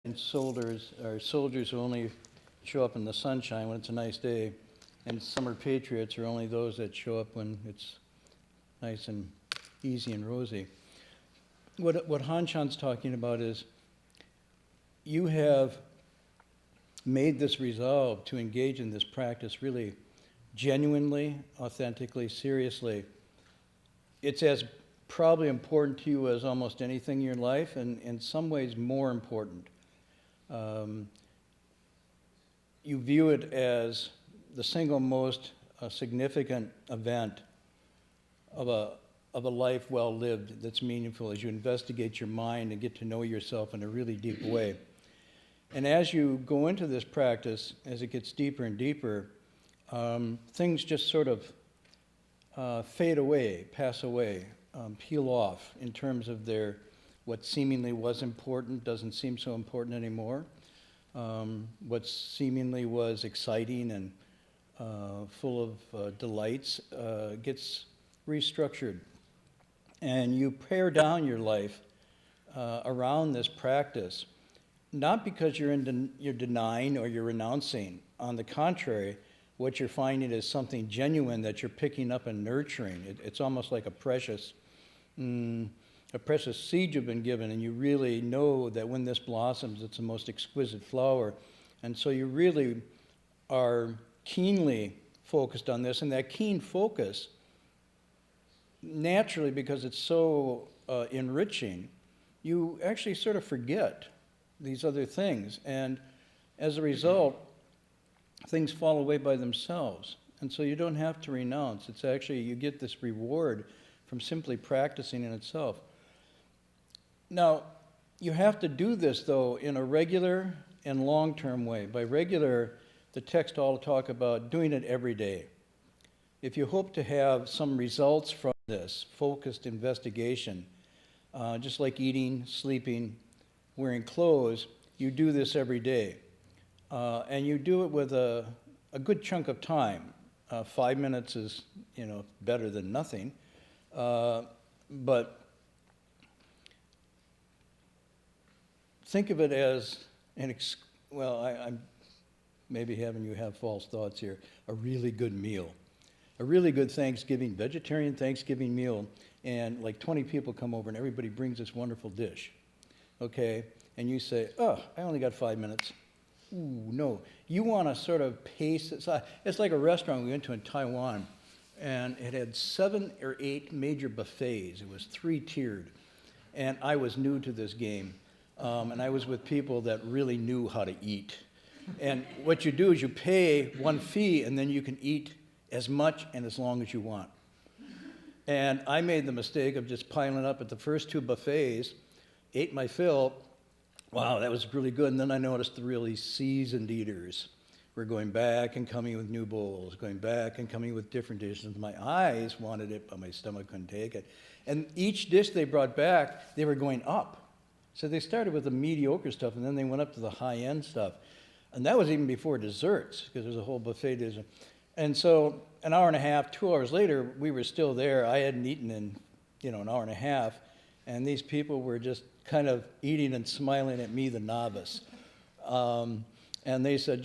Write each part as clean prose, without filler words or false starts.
And soldiers who only show up in the sunshine when it's a nice day, and summer patriots are only those that show up when it's nice and easy and rosy. What Han Shan's talking about is you have made this resolve to engage in this practice really genuinely, authentically, seriously. It's as probably important to you as almost anything in your life, and in some ways more important. You view it as the single most significant event of a life well lived that's meaningful as you investigate your mind and get to know yourself in a really deep way. And as you go into this practice, as it gets deeper and deeper, things just sort of fade away, pass away, peel off in terms of what seemingly was important doesn't seem so important anymore. What seemingly was exciting and full of delights gets restructured. And you pare down your life around this practice, not because you're denying or you're renouncing. On the contrary, what you're finding is something genuine that you're picking up and nurturing. It's almost like a precious seed you've been given, and you really know that when this blossoms, it's the most exquisite flower. And so you really are keenly focused on this, and that keen focus, naturally, because it's so enriching, you actually sort of forget these other things. And as a result, things fall away by themselves. And so you don't have to renounce. It's actually, you get this reward from simply practicing in itself. Now, you have to do this, though, in a regular and long-term way. By regular, the text all talk about doing it every day. If you hope to have some results from this focused investigation, just like eating, sleeping, wearing clothes, you do this every day. And you do it with a good chunk of time. 5 minutes is, better than nothing. But think of it as I'm maybe having you have false thoughts here, a really good meal. A really good Thanksgiving, vegetarian Thanksgiving meal, and like 20 people come over and everybody brings this wonderful dish, okay? And you say, oh, I only got 5 minutes. Ooh, no. You want to sort of pace it. It's like a restaurant we went to in Taiwan, and it had 7 or 8 major buffets. It was 3-tiered, and I was new to this game, and I was with people that really knew how to eat. And what you do is you pay one fee, and then you can eat as much and as long as you want. And I made the mistake of just piling up at the first 2 buffets, ate my fill. Wow, that was really good. And then I noticed the really seasoned eaters were going back and coming with new bowls, going back and coming with different dishes. My eyes wanted it, but my stomach couldn't take it. And each dish they brought back, they were going up. So they started with the mediocre stuff, and then they went up to the high-end stuff. And that was even before desserts, because there's a whole buffet dessert. And so an hour and a half, 2 hours later, we were still there. I hadn't eaten in, an hour and a half. And these people were just kind of eating and smiling at me, the novice. And they said,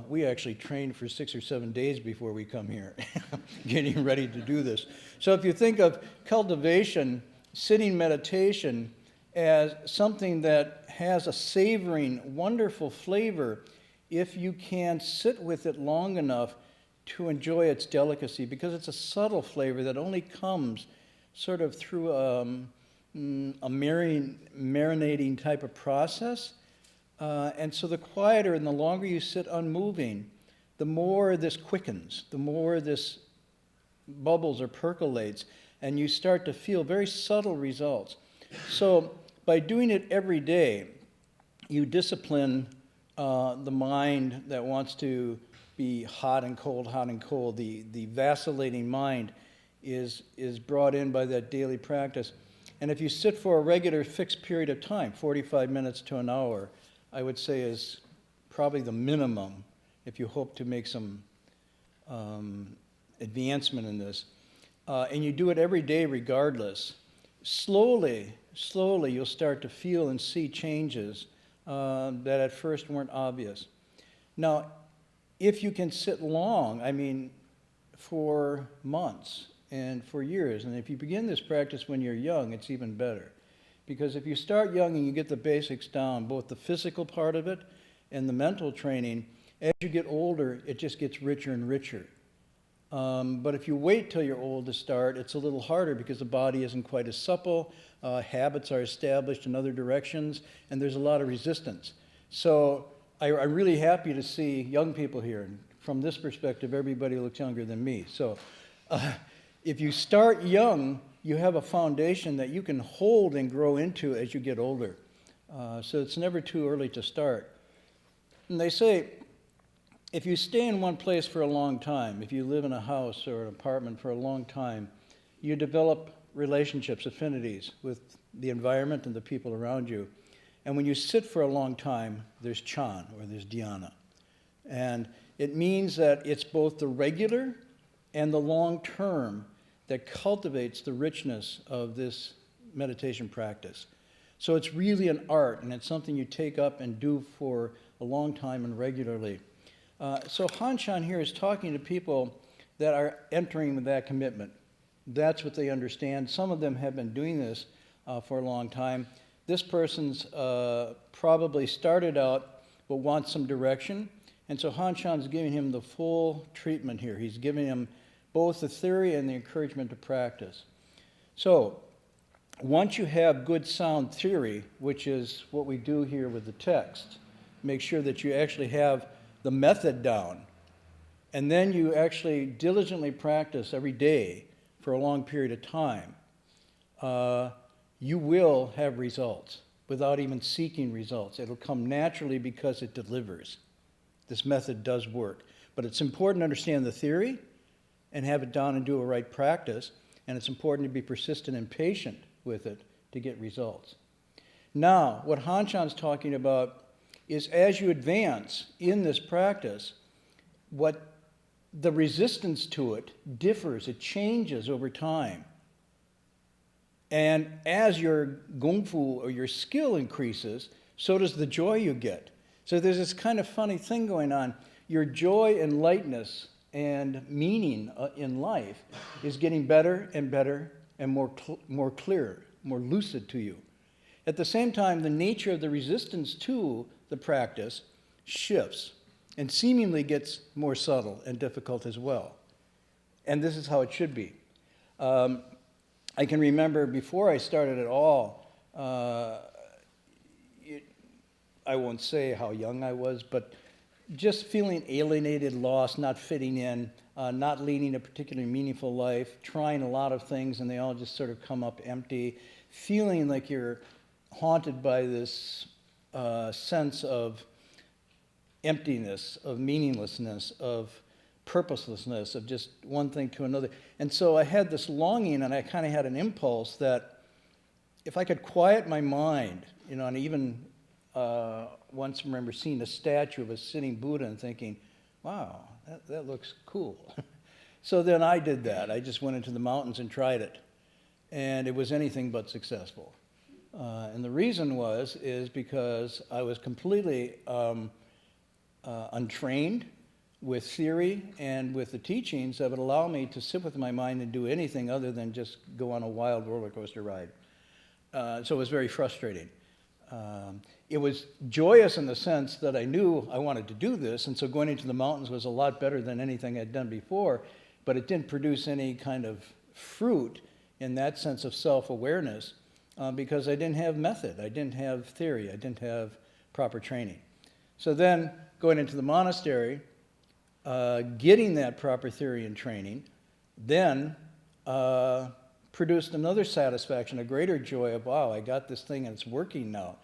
we actually trained for 6 or 7 days before we come here, getting ready to do this. So if you think of cultivation, sitting meditation, as something that has a savoring, wonderful flavor, if you can sit with it long enough to enjoy its delicacy, because it's a subtle flavor that only comes sort of through a marinating type of process. And so the quieter and the longer you sit unmoving, the more this quickens, the more this bubbles or percolates, and you start to feel very subtle results. So by doing it every day, you discipline the mind that wants to be hot and cold, hot and cold. The vacillating mind is brought in by that daily practice. And if you sit for a regular fixed period of time, 45 minutes to an hour, I would say is probably the minimum if you hope to make some advancement in this. And you do it every day regardless. Slowly, you'll start to feel and see changes that at first weren't obvious. Now, if you can sit long, I mean, for months and for years, and if you begin this practice when you're young, it's even better. Because if you start young and you get the basics down, both the physical part of it and the mental training, as you get older, it just gets richer and richer. But if you wait till you're old to start, it's a little harder because the body isn't quite as supple, habits are established in other directions, and there's a lot of resistance. So I'm really happy to see young people here. And from this perspective, everybody looks younger than me. So if you start young, you have a foundation that you can hold and grow into as you get older. So it's never too early to start. And they say, if you stay in one place for a long time, if you live in a house or an apartment for a long time, you develop relationships, affinities with the environment and the people around you. And when you sit for a long time, there's Chan, or there's dhyana. And it means that it's both the regular and the long term that cultivates the richness of this meditation practice. So it's really an art, and it's something you take up and do for a long time and regularly. So Han Shan here is talking to people that are entering with that commitment. That's what they understand. Some of them have been doing this for a long time. This person's probably started out but wants some direction. And so Han Shan's giving him the full treatment here. He's giving him both the theory and the encouragement to practice. So once you have good sound theory, which is what we do here with the text, make sure that you actually have the method down, and then you actually diligently practice every day for a long period of time, you will have results without even seeking results. It'll come naturally because it delivers. This method does work. But it's important to understand the theory and have it down and do a right practice, and it's important to be persistent and patient with it to get results. Now, what Han Shan's talking about is as you advance in this practice, what the resistance to it differs, it changes over time. And as your gongfu or your skill increases, so does the joy you get. So there's this kind of funny thing going on. Your joy and lightness and meaning in life is getting better and better and more clear, more lucid to you. At the same time, the nature of the resistance to the practice shifts and seemingly gets more subtle and difficult as well. And this is how it should be. I can remember before I started at all, I won't say how young I was, but just feeling alienated, lost, not fitting in, not leading a particularly meaningful life, trying a lot of things and they all just sort of come up empty, feeling like you're haunted by this sense of emptiness, of meaninglessness, of purposelessness, of just one thing to another. And so I had this longing, and I kind of had an impulse that if I could quiet my mind, and even once I remember seeing a statue of a sitting Buddha and thinking, wow, that looks cool. So then I did that. I just went into the mountains and tried it. And it was anything but successful. And the reason is because I was completely untrained with theory and with the teachings that would allow me to sit with my mind and do anything other than just go on a wild roller coaster ride. So it was very frustrating. It was joyous in the sense that I knew I wanted to do this, and so going into the mountains was a lot better than anything I'd done before, but it didn't produce any kind of fruit in that sense of self-awareness. Because I didn't have method, I didn't have theory, I didn't have proper training. So then, going into the monastery, getting that proper theory and training, then produced another satisfaction, a greater joy of, wow, I got this thing and it's working now.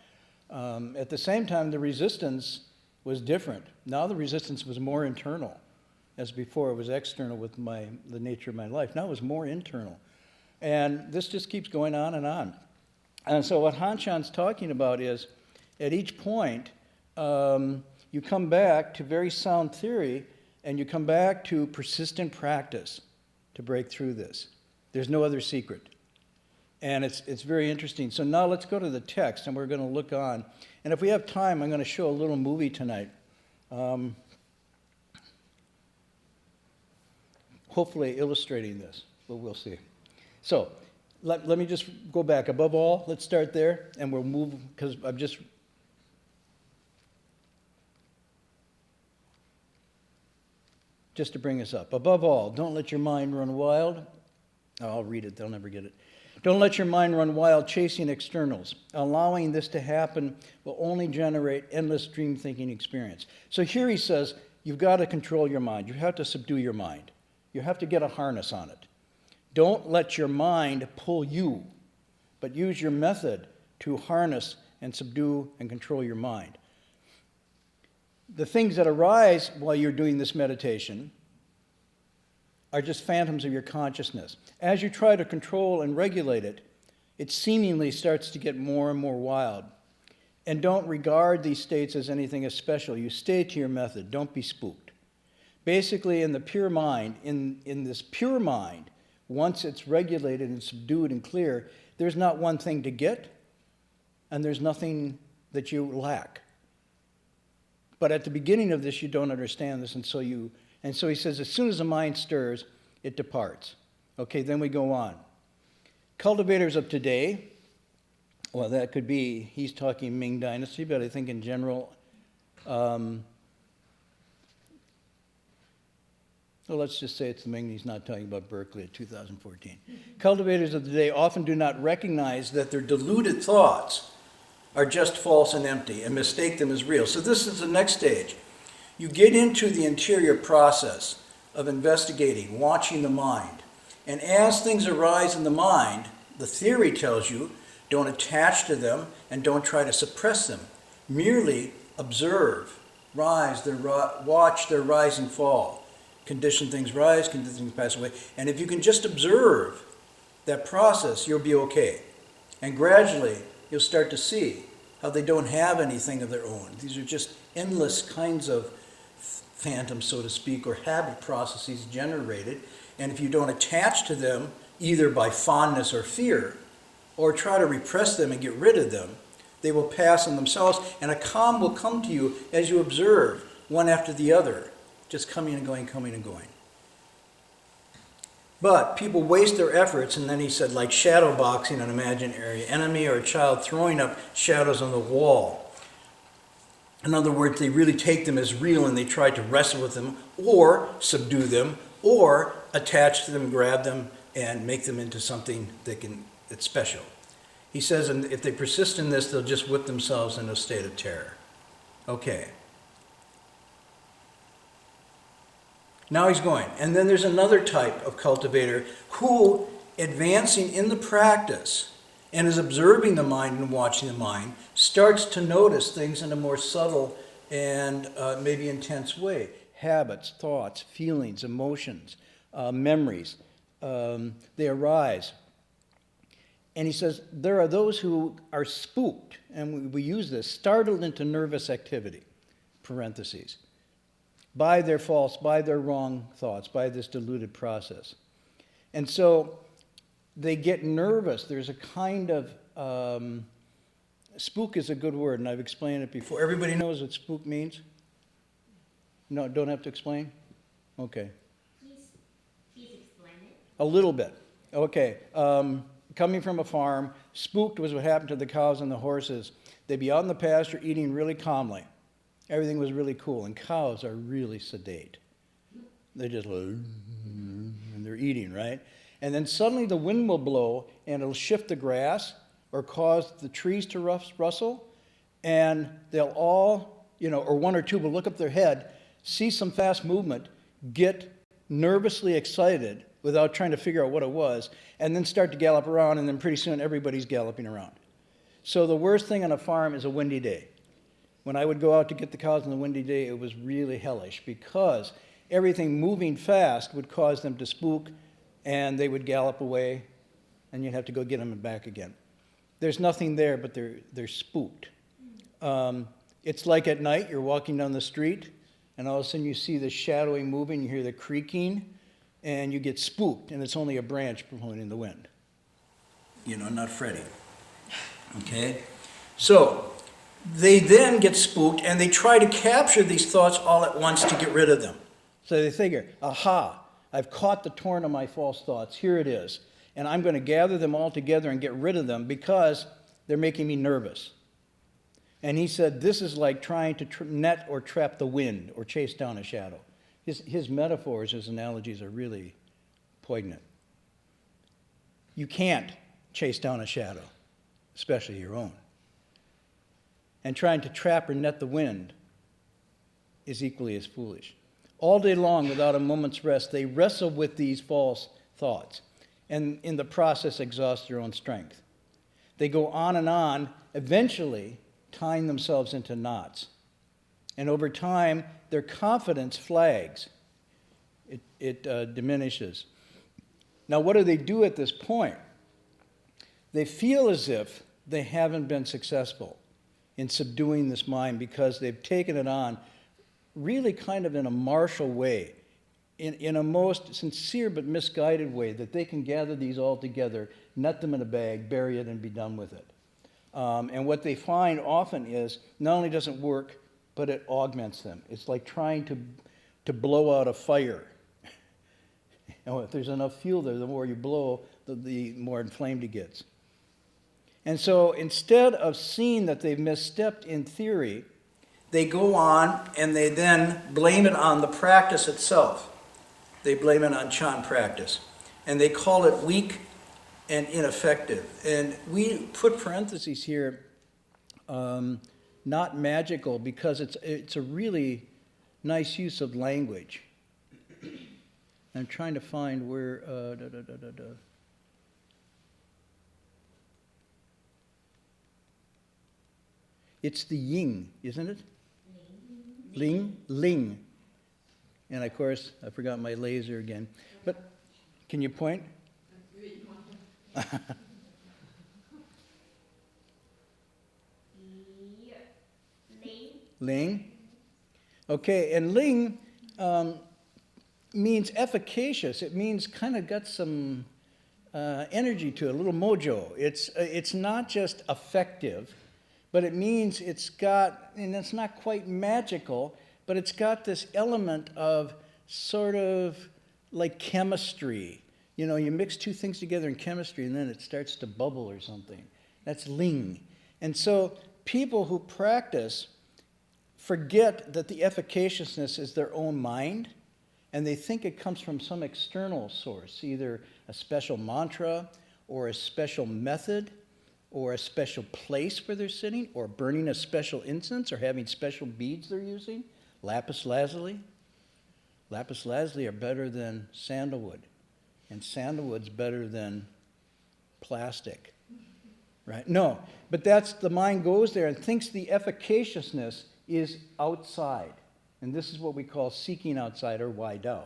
At the same time, the resistance was different. Now the resistance was more internal. As before, it was external with the nature of my life. Now it was more internal. And this just keeps going on and on. And so what Han Shan's talking about is, at each point, you come back to very sound theory, and you come back to persistent practice to break through this. There's no other secret. And it's very interesting. So now let's go to the text, and we're going to look on. And if we have time, I'm going to show a little movie tonight. Hopefully illustrating this, but we'll see. So let me just go back. Above all, let's start there, and we'll move, because I'm just to bring us up. Above all, don't let your mind run wild. Oh, I'll read it, they'll never get it. Don't let your mind run wild chasing externals. Allowing this to happen will only generate endless dream thinking experience. So here he says, you've got to control your mind. You have to subdue your mind. You have to get a harness on it. Don't let your mind pull you, but use your method to harness and subdue and control your mind. The things that arise while you're doing this meditation are just phantoms of your consciousness. As you try to control and regulate it, it seemingly starts to get more and more wild. And don't regard these states as anything as special. You stay to your method. Don't be spooked. Basically, in the pure mind, in this pure mind, once it's regulated and subdued and clear, there's not one thing to get, and there's nothing that you lack. But at the beginning of this, you don't understand this, and so he says, as soon as the mind stirs, it departs. Okay, then we go on. Cultivators of today, well, that could be, he's talking Ming dynasty, but I think in general, well, let's just say it's the Ming, he's not talking about Berkeley in 2014. Cultivators of today often do not recognize that their deluded thoughts are just false and empty and mistake them as real. So this is the next stage. You get into the interior process of investigating, watching the mind. And as things arise in the mind, the theory tells you, don't attach to them and don't try to suppress them. Merely observe, watch their rise and fall. Conditioned things rise, conditioned things pass away. And if you can just observe that process, you'll be okay. And gradually, you'll start to see how they don't have anything of their own. These are just endless kinds of phantoms, so to speak, or habit processes generated. And if you don't attach to them, either by fondness or fear, or try to repress them and get rid of them, they will pass on themselves, and a calm will come to you as you observe one after the other, just coming and going, coming and going. But people waste their efforts, and then he said, like shadow boxing an imaginary enemy or a child throwing up shadows on the wall. In other words, they really take them as real and they try to wrestle with them or subdue them or attach to them, grab them, and make them into something that's special. He says, and if they persist in this, they'll just whip themselves into a state of terror. Okay. Now he's going. And then there's another type of cultivator who, advancing in the practice and is observing the mind and watching the mind, starts to notice things in a more subtle and maybe intense way. Habits, thoughts, feelings, emotions, memories, they arise. And he says, there are those who are spooked, and we use this, startled into nervous activity, parentheses, by their wrong thoughts, by this deluded process. And so they get nervous. There's a kind of, spook is a good word, and I've explained it before. Everybody knows what spook means? No, don't have to explain? Okay. Please explain it. A little bit. Okay. Coming from a farm, spooked was what happened to the cows and the horses. They'd be out in the pasture eating really calmly. Everything was really cool, and cows are really sedate. They just, and they're eating, right? And then suddenly the wind will blow, and it'll shift the grass or cause the trees to rustle, and they'll all, or one or two will look up their head, see some fast movement, get nervously excited without trying to figure out what it was, and then start to gallop around, and then pretty soon everybody's galloping around. So the worst thing on a farm is a windy day. When I would go out to get the cows on the windy day, it was really hellish because everything moving fast would cause them to spook, and they would gallop away, and you'd have to go get them back again. There's nothing there, but they're spooked. It's like at night, you're walking down the street, and all of a sudden you see the shadowy moving, you hear the creaking, and you get spooked, and it's only a branch blowing in the wind. not Freddy. Okay? So, they then get spooked and they try to capture these thoughts all at once to get rid of them. So they figure, aha, I've caught the torrent of my false thoughts. Here it is. And I'm going to gather them all together and get rid of them because they're making me nervous. And he said, this is like trying to net or trap the wind or chase down a shadow. His metaphors, his analogies are really poignant. You can't chase down a shadow, especially your own. And trying to trap or net the wind is equally as foolish. All day long, without a moment's rest, they wrestle with these false thoughts and in the process exhaust their own strength. They go on, eventually tying themselves into knots. And over time, their confidence flags. It diminishes. Now, what do they do at this point? They feel as if they haven't been successful in subduing this mind because they've taken it on really kind of in a martial way, in a most sincere but misguided way, that they can gather these all together, net them in a bag, bury it, and be done with it. And what they find often is not only does it work, but it augments them. It's like trying to blow out a fire. If there's enough fuel there, the more you blow, the more inflamed it gets. And so instead of seeing that they've misstepped in theory, they go on and they then blame it on the practice itself. They blame it on Chan practice. And they call it weak and ineffective. And we put parentheses here, not magical, because it's a really nice use of language. I'm trying to find where... It's the yin, isn't it? Ling. And of course, I forgot my laser again. But can you point? Ling. Okay, and Ling means efficacious. It means kind of got some energy to it, a little mojo. It's not just effective, but it means it's got, and it's not quite magical, but it's got this element of sort of like chemistry. You mix two things together in chemistry and then it starts to bubble or something. That's Ling. And so people who practice forget that the efficaciousness is their own mind, and they think it comes from some external source, either a special mantra or a special method or a special place where they're sitting, or burning a special incense, or having special beads they're using. Lapis lazuli. Lapis lazuli are better than sandalwood, and sandalwood's better than plastic, right? No, but that's, the mind goes there and thinks the efficaciousness is outside, and this is what we call seeking outside, or Wai Dao.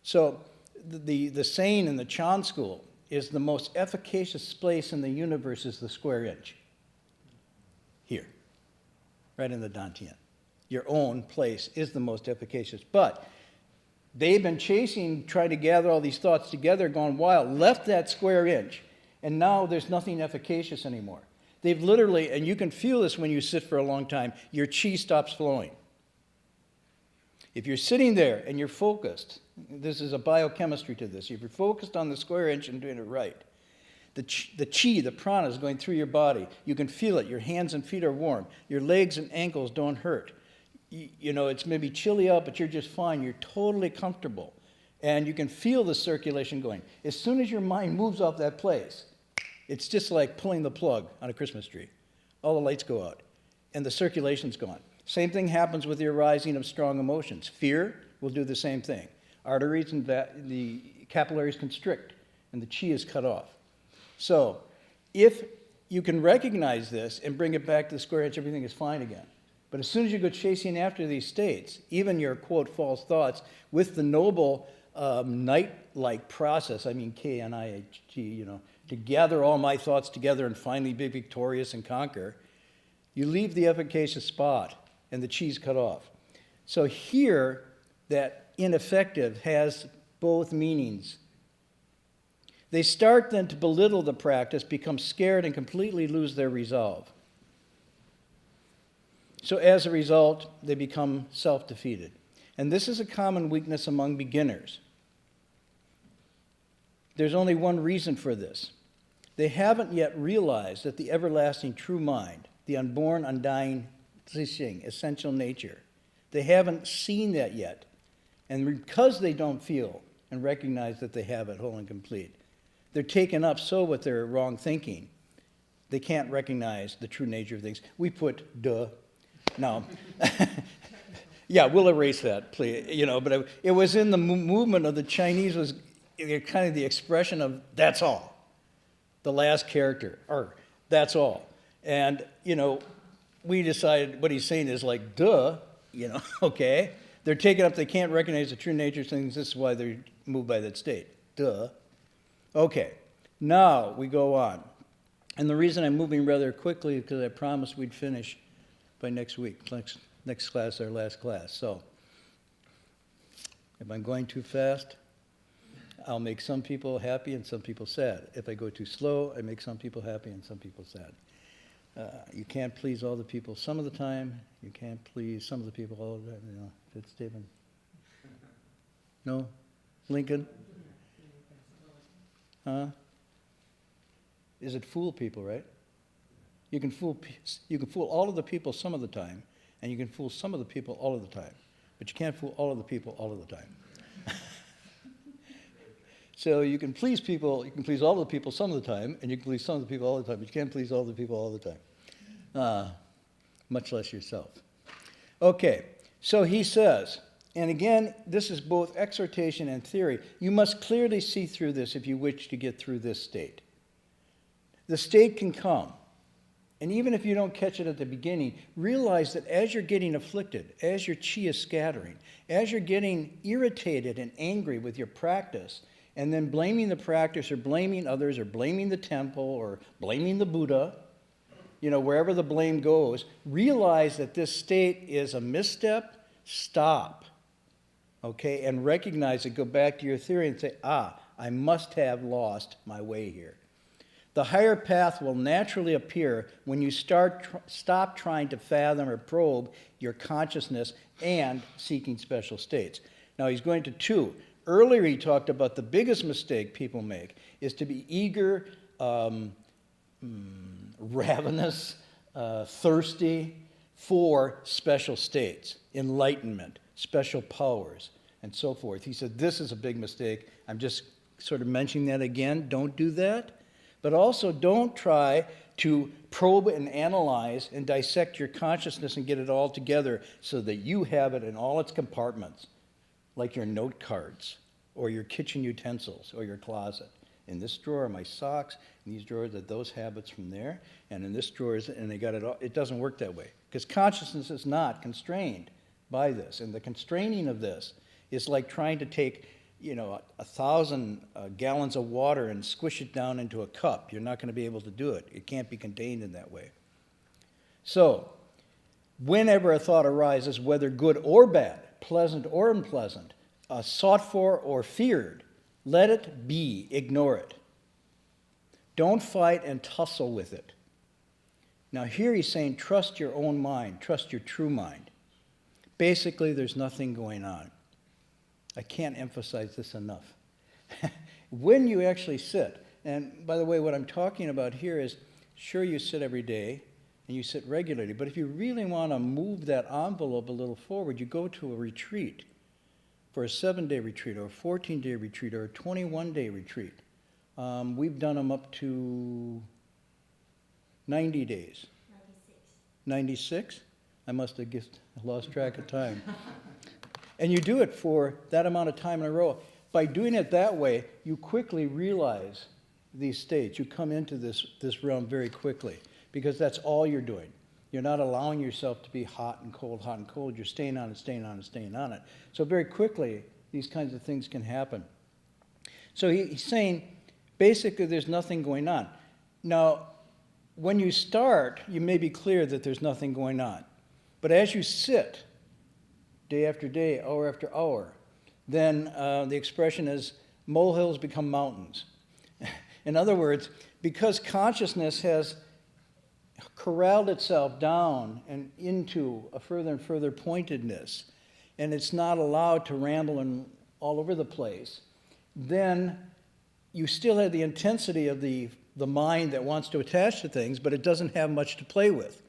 So the saying in the Chan school is the most efficacious place in the universe is the square inch. Here, right in the Dantian. Your own place is the most efficacious. But they've been chasing, trying to gather all these thoughts together, gone wild, left that square inch, and now there's nothing efficacious anymore. They've literally, and you can feel this when you sit for a long time, your chi stops flowing. If you're sitting there and you're focused, this is a biochemistry to this. If you're focused on the square inch and doing it right, the chi, the prana is going through your body. You can feel it. Your hands and feet are warm. Your legs and ankles don't hurt. It's maybe chilly out, but you're just fine. You're totally comfortable. And you can feel the circulation going. As soon as your mind moves off that place, it's just like pulling the plug on a Christmas tree. All the lights go out, and the circulation's gone. Same thing happens with the arising of strong emotions. Fear will do the same thing. Arteries and the capillaries constrict, and the chi is cut off. So if you can recognize this and bring it back to the square inch, everything is fine again. But as soon as you go chasing after these states, even your, quote, false thoughts, with the noble knight-like process, I mean K-N-I-G, to gather all my thoughts together and finally be victorious and conquer, you leave the efficacious spot and the chi's cut off. So here, that ineffective has both meanings. They start then to belittle the practice, become scared, and completely lose their resolve. So as a result, they become self-defeated. And this is a common weakness among beginners. There's only one reason for this. They haven't yet realized that the everlasting true mind, the unborn, undying, zixing, essential nature, they haven't seen that yet. And because they don't feel and recognize that they have it whole and complete, they're taken up so with their wrong thinking, they can't recognize the true nature of things. We put duh. No. Yeah, we'll erase that, please. But it was in the movement of the Chinese was kind of the expression of that's all. The last character, or that's all. And, we decided what he's saying is like, duh, okay. They're taken up, they can't recognize the true nature of things. This is why they're moved by that state. Duh. Okay, now we go on. And the reason I'm moving rather quickly is because I promised we'd finish by next week. Next class, our last class. So, if I'm going too fast, I'll make some people happy and some people sad. If I go too slow, I make some people happy and some people sad. You can't please all the people some of the time. You can't please some of the people all the time. Did Stephen? No? Lincoln? Huh? Is it fool people, right? You can fool all of the people some of the time, and you can fool some of the people all of the time. But you can't fool all of the people all of the time. So you can please people, you can please all of the people some of the time, and you can please some of the people all the time, but you can't please all the people all the time. Much less yourself. Okay, so he says, and again, this is both exhortation and theory. You must clearly see through this if you wish to get through this state. The state can come. And even if you don't catch it at the beginning, realize that as you're getting afflicted, as your chi is scattering, as you're getting irritated and angry with your practice, and then blaming the practice or blaming others or blaming the temple or blaming the Buddha, wherever the blame goes, realize that this state is a misstep, stop, okay, and recognize it, go back to your theory and say, I must have lost my way here. The higher path will naturally appear when you stop trying to fathom or probe your consciousness and seeking special states. Now he's going to two. Earlier he talked about the biggest mistake people make is to be eager, ravenous, thirsty for special states, enlightenment, special powers, and so forth. He said this is a big mistake. I'm just sort of mentioning that again. Don't do that. But also don't try to probe and analyze and dissect your consciousness and get it all together so that you have it in all its compartments, like your note cards or your kitchen utensils or your closet. In this drawer are my socks, in these drawers are those habits from there, and in this drawer and they got it all. It doesn't work that way because consciousness is not constrained by this. And the constraining of this is like trying to take 1,000 gallons of water and squish it down into a cup. You're not going to be able to do it. It can't be contained in that way. So, whenever a thought arises, whether good or bad, pleasant or unpleasant, sought for or feared, let it be. Ignore it. Don't fight and tussle with it. Now here he's saying trust your own mind, trust your true mind. Basically, there's nothing going on. I can't emphasize this enough. When you actually sit, and by the way, what I'm talking about here is, sure, you sit every day and you sit regularly, but if you really want to move that envelope a little forward, you go to a retreat for a 7-day retreat or a 14-day retreat or a 21-day retreat. We've done them up to 90 days. 96? I must have lost track of time. And you do it for that amount of time in a row. By doing it that way, you quickly realize these states. You come into this realm very quickly because that's all you're doing. You're not allowing yourself to be hot and cold, hot and cold. You're staying on it, staying on it, staying on it. So very quickly, these kinds of things can happen. So he's saying, basically, there's nothing going on. Now, when you start, you may be clear that there's nothing going on. But as you sit, day after day, hour after hour, then the expression is molehills become mountains. In other words, because consciousness has corralled itself down and into a further and further pointedness, and it's not allowed to ramble and all over the place, then you still have the intensity of the mind that wants to attach to things, but it doesn't have much to play with.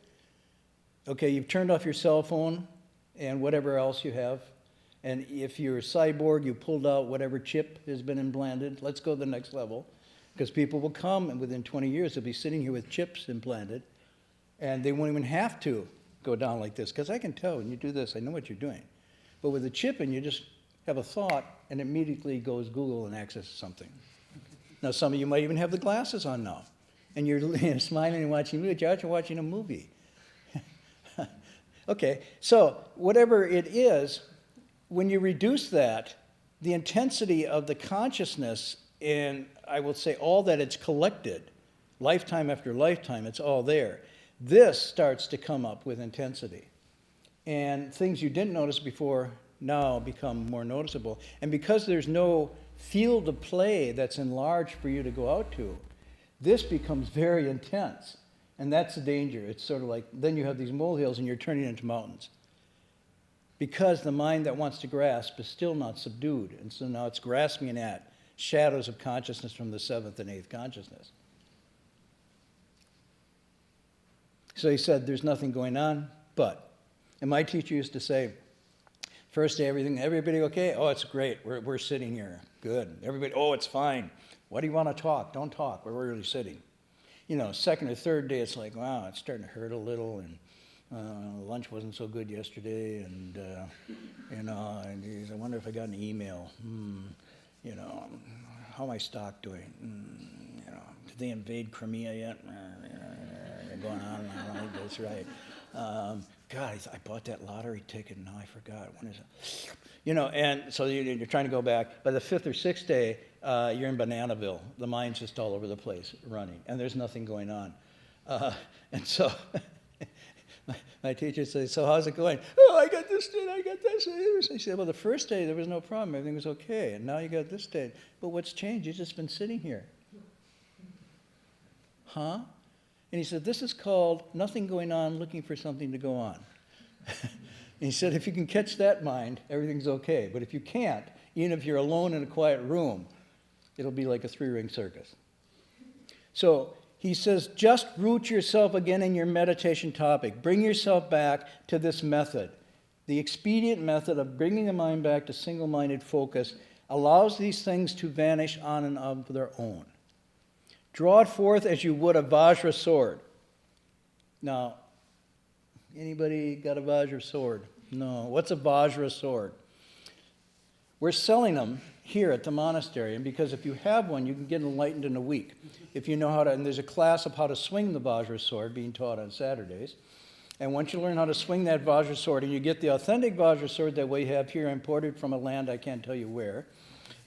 Okay, you've turned off your cell phone and whatever else you have, and if you're a cyborg, you pulled out whatever chip has been implanted. Let's go to the next level, because people will come, and within 20 years, they'll be sitting here with chips implanted, and they won't even have to go down like this, because I can tell when you do this, I know what you're doing. But with a chip in, you just have a thought, and immediately goes Google and accesses something. Now, some of you might even have the glasses on now, and you're smiling and watching a movie, you're watching a movie. Okay, so whatever it is, when you reduce that, the intensity of the consciousness, and I will say all that it's collected, lifetime after lifetime, it's all there. This starts to come up with intensity. And things you didn't notice before now become more noticeable. And because there's no field of play that's enlarged for you to go out to, this becomes very intense. And that's the danger. It's sort of like, then you have these molehills and you're turning into mountains. Because the mind that wants to grasp is still not subdued. And so now it's grasping at shadows of consciousness from the seventh and eighth consciousness. So he said, there's nothing going on, but. And my teacher used to say, first day, everybody okay? Oh, it's great. We're sitting here. Good. Everybody, oh, it's fine. What do you want to talk? Don't talk. We're really sitting. You know, second or third day, it's like, wow, it's starting to hurt a little, and lunch wasn't so good yesterday, and, you know, and I wonder if I got an email. You know, how my stock doing? You know, did they invade Crimea yet? They're going on and on. That's right. God, I bought that lottery ticket, and now I forgot. When is it? You know, and so you're trying to go back. By the fifth or sixth day, you're in Bananaville. The mind's just all over the place, running, and there's nothing going on. And so my teacher says, so how's it going? Oh, I got this date, I got this. I said, well, the first day there was no problem. Everything was okay. And now you got this date. But what's changed? You've just been sitting here. Huh? And he said, this is called nothing going on, looking for something to go on. And he said, if you can catch that mind, everything's okay. But if you can't, even if you're alone in a quiet room, it'll be like a three-ring circus. So he says, just root yourself again in your meditation topic. Bring yourself back to this method. The expedient method of bringing the mind back to single-minded focus allows these things to vanish on and of their own. Draw it forth as you would a Vajra sword. Now, anybody got a Vajra sword? No. What's a Vajra sword? We're selling them here at the monastery, and because if you have one, you can get enlightened in a week. If you know how to, and there's a class of how to swing the Vajra sword being taught on Saturdays. And once you learn how to swing that Vajra sword, and you get the authentic Vajra sword that we have here imported from a land I can't tell you where,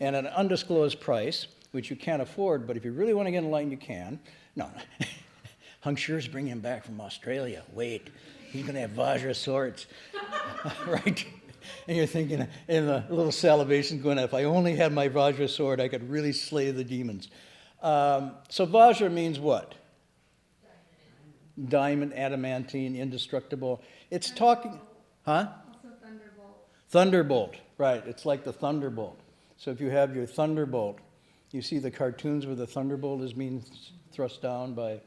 and at an undisclosed price, which you can't afford, but if you really want to get enlightened, you can. No. Hung Shu's bringing him back from Australia. Wait, he's going to have Vajra swords. Right? And you're thinking, and a little salivation going, if I only had my Vajra sword, I could really slay the demons. So Vajra means what? Diamond, adamantine, indestructible. It's talking, huh? Also thunderbolt. Thunderbolt, right. It's like the thunderbolt. So if you have your thunderbolt, you see the cartoons where the thunderbolt is being thrust down by...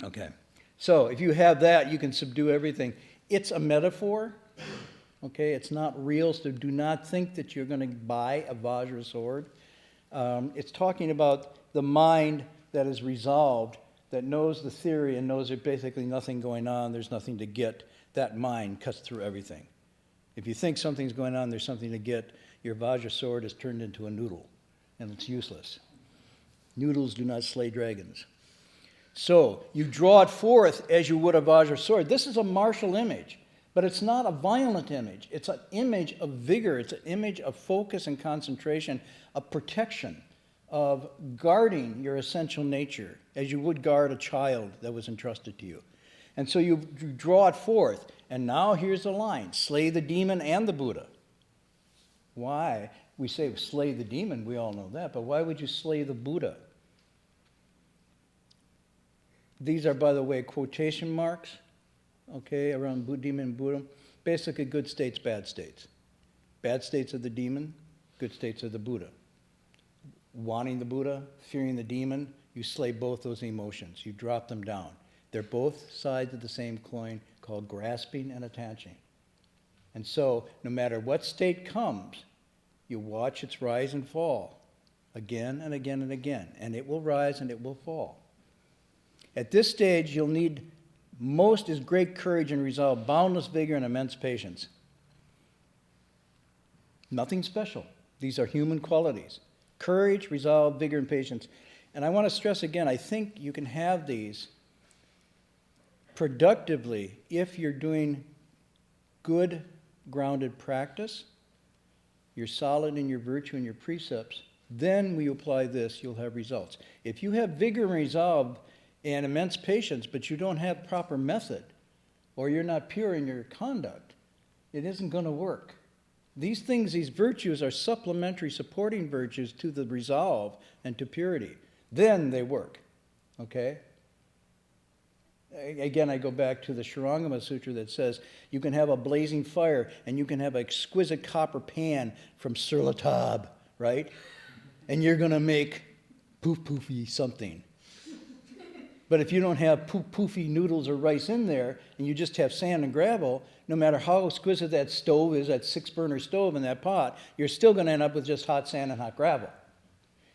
Okay. So if you have that, you can subdue everything. It's a metaphor. Okay, it's not real, so do not think that you're going to buy a Vajra sword. It's talking about the mind that is resolved, that knows the theory and knows there's basically nothing going on, there's nothing to get. That mind cuts through everything. If you think something's going on, there's something to get, your Vajra sword is turned into a noodle, and it's useless. Noodles do not slay dragons. So you draw it forth as you would a Vajra sword. This is a martial image. But it's not a violent image. It's an image of vigor. It's an image of focus and concentration, of protection, of guarding your essential nature as you would guard a child that was entrusted to you. And so you draw it forth. And now here's the line. Slay the demon and the Buddha. Why? We say slay the demon. We all know that. But why would you slay the Buddha? These are, by the way, quotation marks, okay, around demon and Buddha. Basically, good states, bad states. Bad states of the demon, good states of the Buddha. Wanting the Buddha, fearing the demon, you slay both those emotions. You drop them down. They're both sides of the same coin called grasping and attaching. And so, no matter what state comes, you watch its rise and fall again and again and again. And it will rise and it will fall. At this stage, you'll need most is great courage and resolve, boundless vigor and immense patience. Nothing special. These are human qualities. Courage, resolve, vigor, and patience. And I want to stress again, I think you can have these productively if you're doing good, grounded practice, you're solid in your virtue and your precepts, then when you apply this, you'll have results. If you have vigor and resolve and immense patience, but you don't have proper method, or you're not pure in your conduct, it isn't going to work. These things, these virtues are supplementary supporting virtues to the resolve and to purity. Then they work, okay? Again, I go back to the Shurangama Sutra that says you can have a blazing fire and you can have an exquisite copper pan from Surlatab, right? And you're going to make poof-poofy something. But if you don't have poofy noodles or rice in there, and you just have sand and gravel, no matter how exquisite that stove is, that 6-burner stove in that pot, you're still going to end up with just hot sand and hot gravel.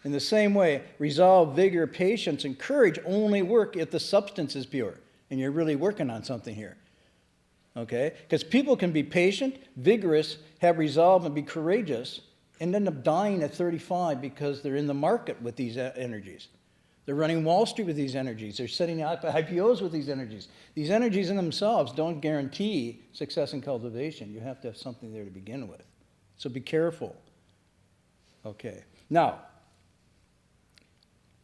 In the same way, resolve, vigor, patience, and courage only work if the substance is pure, and you're really working on something here. Okay? Because people can be patient, vigorous, have resolve, and be courageous, and end up dying at 35 because they're in the market with these energies. They're running Wall Street with these energies. They're setting up IPOs with these energies. These energies in themselves don't guarantee success in cultivation. You have to have something there to begin with. So be careful. Okay. Now,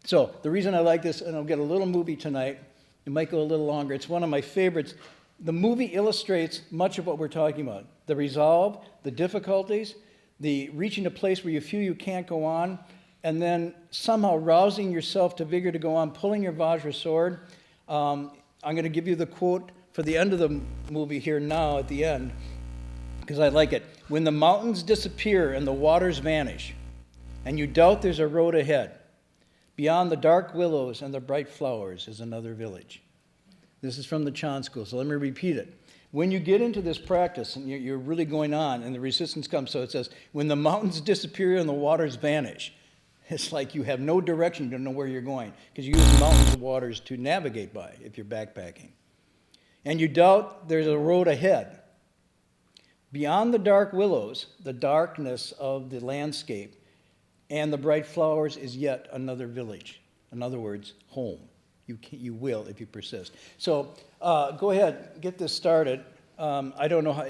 so the reason I like this, and I'll get a little movie tonight. It might go a little longer. It's one of my favorites. The movie illustrates much of what we're talking about. The resolve, the difficulties, the reaching a place where you feel you can't go on, and then somehow rousing yourself to vigor to go on, pulling your Vajra Sword. I'm going to give you the quote for the end of the movie here now at the end, because I like it. When the mountains disappear and the waters vanish, and you doubt there's a road ahead, beyond the dark willows and the bright flowers is another village. This is from the Chan school, so let me repeat it. When you get into this practice and you're really going on and the resistance comes, so it says, when the mountains disappear and the waters vanish, it's like you have no direction, you don't know where you're going, because you use mountains and waters to navigate by if you're backpacking. And you doubt there's a road ahead. Beyond the dark willows, the darkness of the landscape, and the bright flowers is yet another village. In other words, home. You will if you persist. So go ahead, get this started. I don't know how,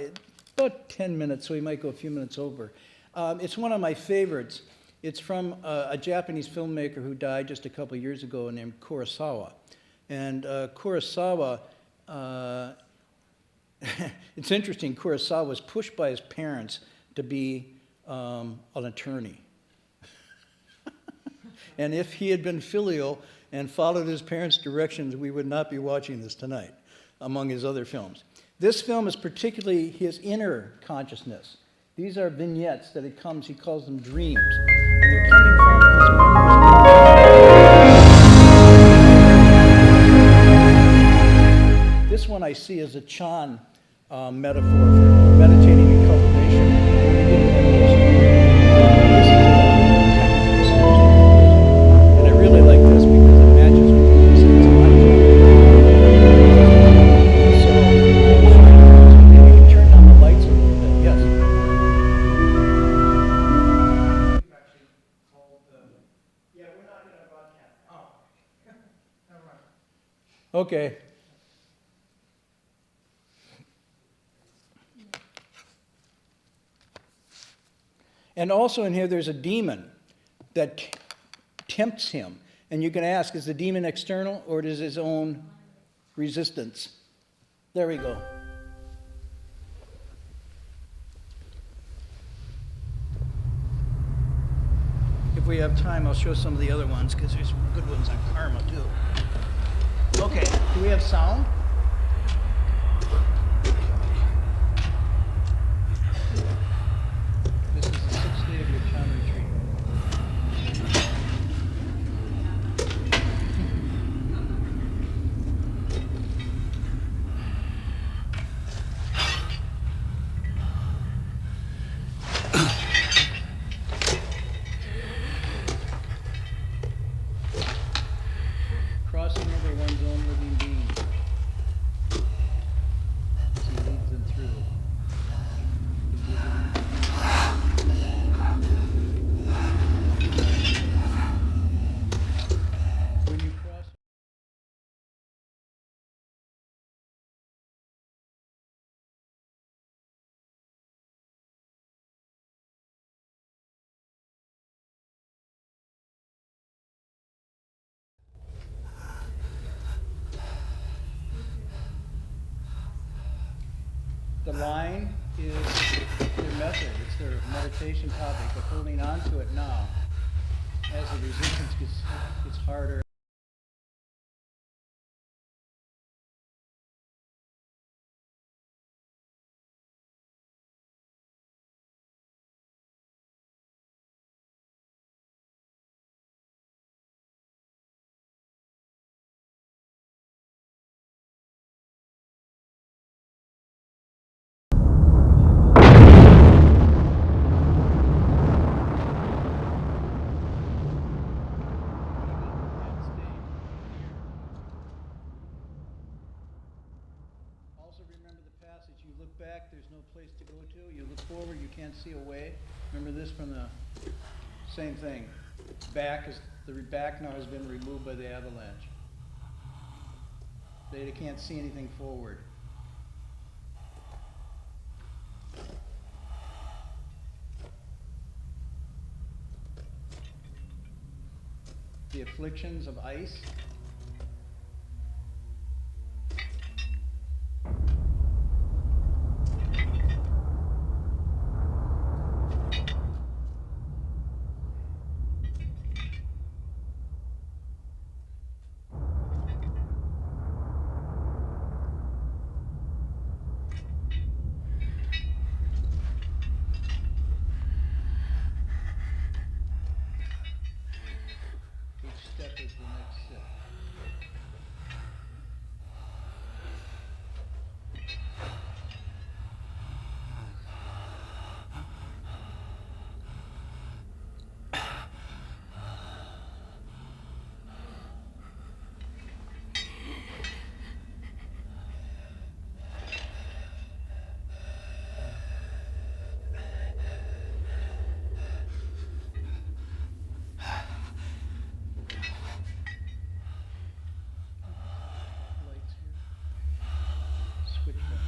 about 10 minutes, so we might go a few minutes over. It's one of my favorites. It's from a Japanese filmmaker who died just a couple years ago named Kurosawa. And Kurosawa, it's interesting, Kurosawa was pushed by his parents to be an attorney. And if he had been filial and followed his parents' directions, we would not be watching this tonight, among his other films. This film is particularly his inner consciousness. These are vignettes that he calls them dreams. And they're coming from his memories. This one I see as a Chan metaphor for meditating and cultivation. And I really like this because it matches with the sense of life. So, maybe you can turn down the lights a little bit. Yes? Yeah, we're not going to broadcast. Oh. Never mind. Okay. And also in here, there's a demon that tempts him. And you can ask, is the demon external or is it his own resistance? There we go. If we have time, I'll show some of the other ones because there's good ones on karma too. Okay, do we have sound? This is the 6th day of your Chan retreat. Crossing over one's own living being as he leads them through. When you cross the line is their method, it's their meditation topic, but holding on to it now as the resistance gets harder. Also remember the passage, you look back, there's no place to go to. You look forward, you can't see a way. Remember this from the same thing. The back now has been removed by the avalanche. They can't see anything forward. The afflictions of ice. Each step is the next step. Lights here. Switch back.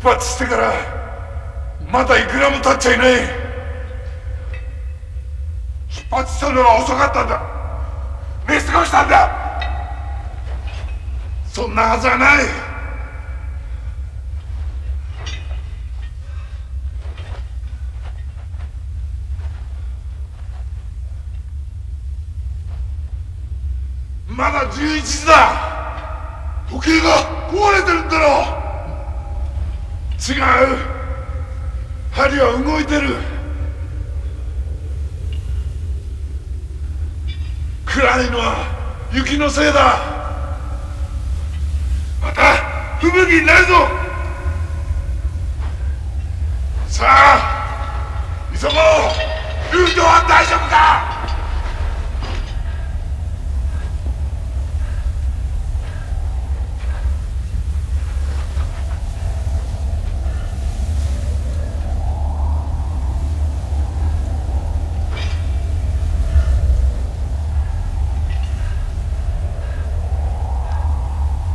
発してからまだいくらも経っちゃいない。出発したのは遅かったんだ。見過ごしたんだ。そんなはずはない。まだ11時だ。時計が壊れてるんだろ。違う。針は動いてる。暗いのは雪のせいだ。また吹雪になるぞ。さあ急ごう。ルートは大丈夫か。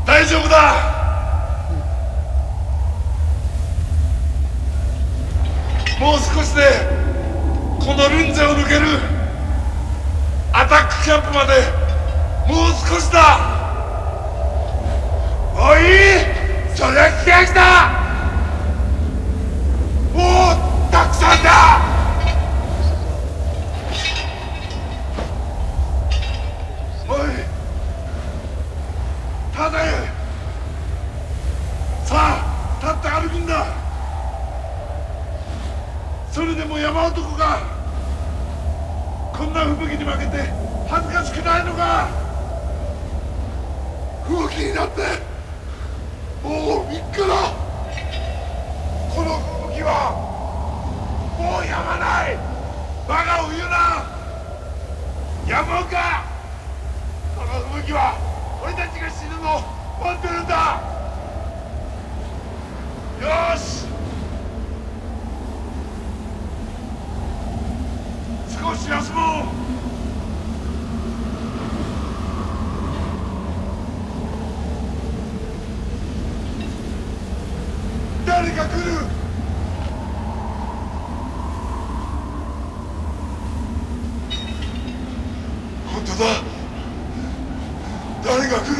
大丈夫だ。もう少しでこのルンゼを抜ける。アタックキャンプまでもう少しだ。おい、それは危険だ。もうたくさんだ。おい、ただよ。さあ立って歩くんだ。それでも山男がこんな吹雪に負けて恥ずかしくないのか。吹雪になってもう3日だ。この吹雪はもうやまない。バカを言うな。やむか。この吹雪は俺たちが死ぬのを待ってるんだ。よし、少し休もう。誰か来る。本当だ。誰が来る。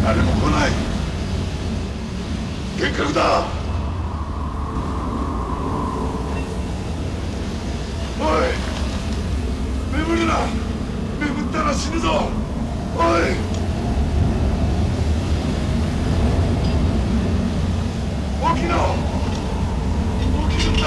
誰も来ない。幻覚だ。おい、眠るな。眠ったら死ぬぞ。おい、起きろ。起きるんだ。